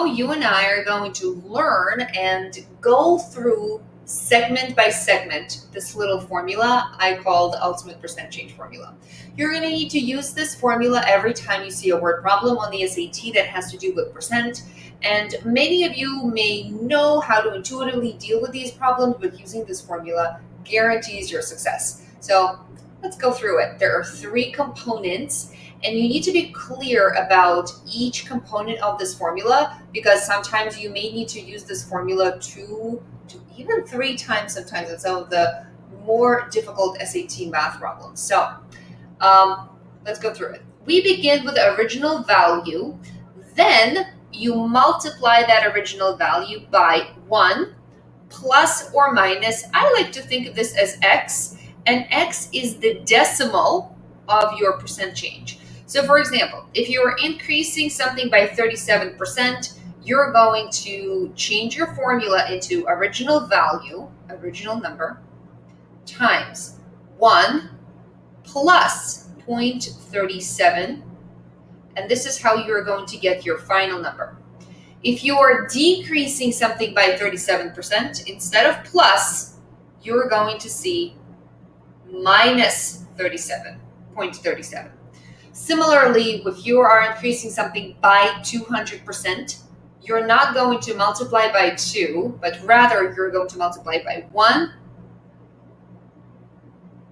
you and I are going to learn and go through segment by segment this little formula I call the ultimate percent change formula. You're going to need to use this formula every time you see a word problem on the SAT that has to do with percent. And many of you may know how to intuitively deal with these problems, but using this formula guarantees your success. So let's go through it. There are 3 components, and you need to be clear about each component of this formula, because sometimes you may need to use this formula 2 to even 3 times sometimes in some of the more difficult SAT math problems. So let's go through it. We begin with the original value, then you multiply that original value by 1 plus or minus. I like to think of this as x, and x is the decimal of your percent change. So for example, if you are increasing something by 37%, you're going to change your formula into original value, original number, times 1 plus 0.37, and this is how you're going to get your final number. If you are decreasing something by 37%, instead of plus, you're going to see minus 37.37. Similarly, if you are increasing something by 200%, you're not going to multiply by 2, but rather you're going to multiply by 1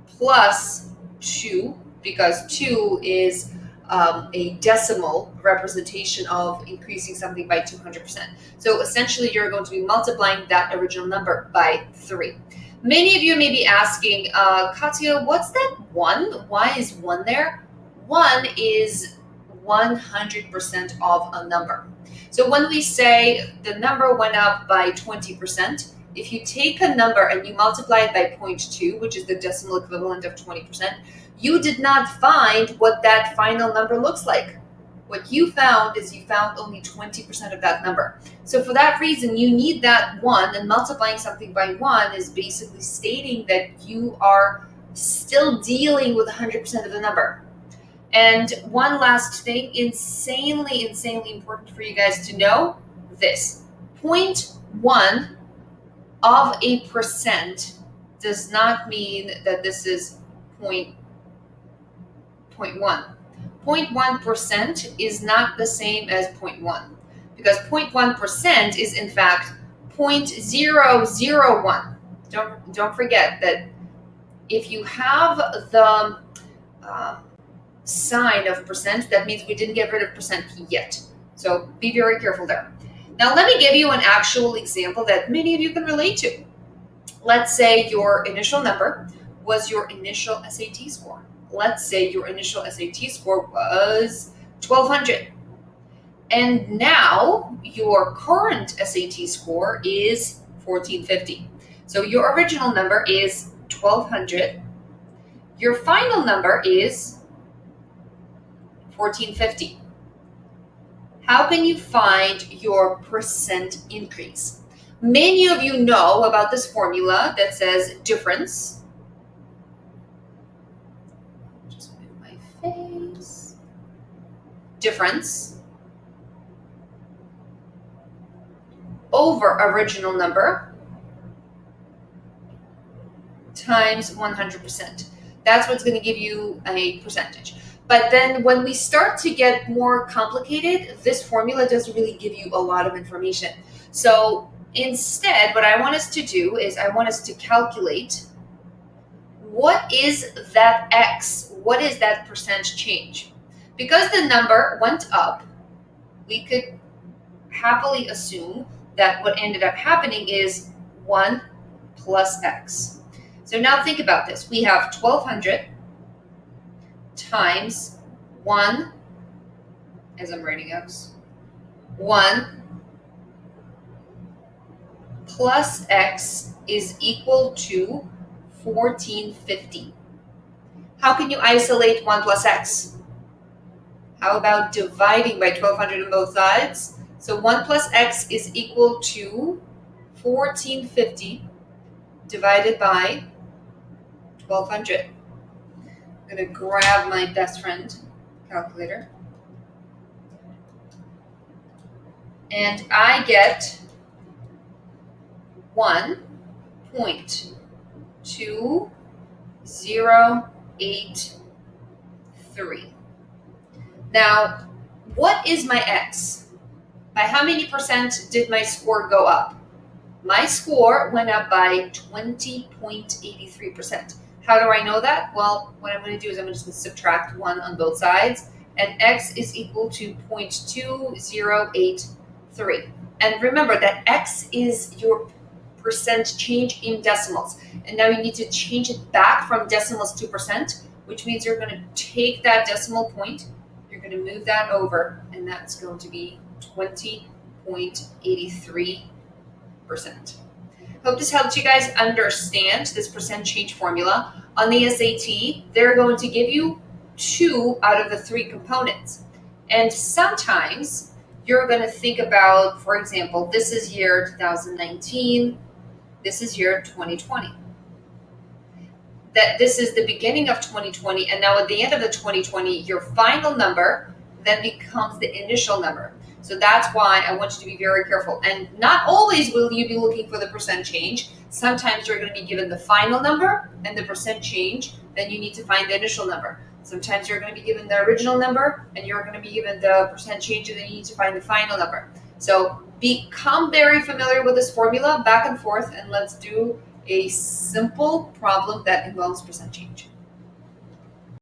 plus 2, because 2 is a decimal representation of increasing something by 200%. So essentially, you're going to be multiplying that original number by 3. Many of you may be asking, Katya, what's that 1? Why is 1 there? 1 is 100% of a number. So when we say the number went up by 20%, if you take a number and you multiply it by 0.2, which is the decimal equivalent of 20%, you did not find what that final number looks like. What you found is you found only 20% of that number. So for that reason, you need that 1, and multiplying something by 1 is basically stating that you are still dealing with 100% of the number. And one last thing, insanely important for you guys to know, this 0.1 of a percent does not mean that this is 0.1. 0.1% is not the same as 0.1, because 0.1% is in fact 0.001. Don't forget that if you have the sign of percent, that means we didn't get rid of percent yet. So be very careful there. Now let me give you an actual example that many of you can relate to. Let's say your initial number was your initial SAT score. Let's say your initial SAT score was 1200. And now your current SAT score is 1450. So your original number is 1200. Your final number is 1450. How can you find your percent increase? Many of you know about this formula that says difference. Just move my face. Difference over original number times 100%. That's what's going to give you a percentage. But then when we start to get more complicated, this formula doesn't really give you a lot of information. So instead, what I want us to do is I want us to calculate what is that X, what is that percent change? Because the number went up, we could happily assume that what ended up happening is 1 plus X. So now think about this. We have 1200 times 1, as I'm writing X, 1 plus X is equal to 1450. How can you isolate 1 plus X? How about dividing by 1200 on both sides? So 1 plus X is equal to 1450 divided by 1200. I'm going to grab my best friend calculator. and I get 1.2083. Now, what is my x? By how many percent did my score go up? My score went up by 20.83%. How do I know that? Well, what I'm going to do is I'm just going to subtract 1 on both sides, and x is equal to 0.2083. And remember that x is your percent change in decimals. And now you need to change it back from decimals to percent, which means you're going to take that decimal point, you're going to move that over, and that's going to be 20.83%. Hope this helped you guys understand this percent change formula. On the SAT, they're going to give you 2 out of the 3 components. And sometimes you're going to think about, for example, this is year 2019, this is year 2020. That this is the beginning of 2020, and now at the end of the 2020, your final number then becomes the initial number. So that's why I want you to be very careful. And not always will you be looking for the percent change. Sometimes you're going to be given the final number and the percent change, then you need to find the initial number. Sometimes you're going to be given the original number and you're going to be given the percent change, and then you need to find the final number. So become very familiar with this formula back and forth, and let's do a simple problem that involves percent change.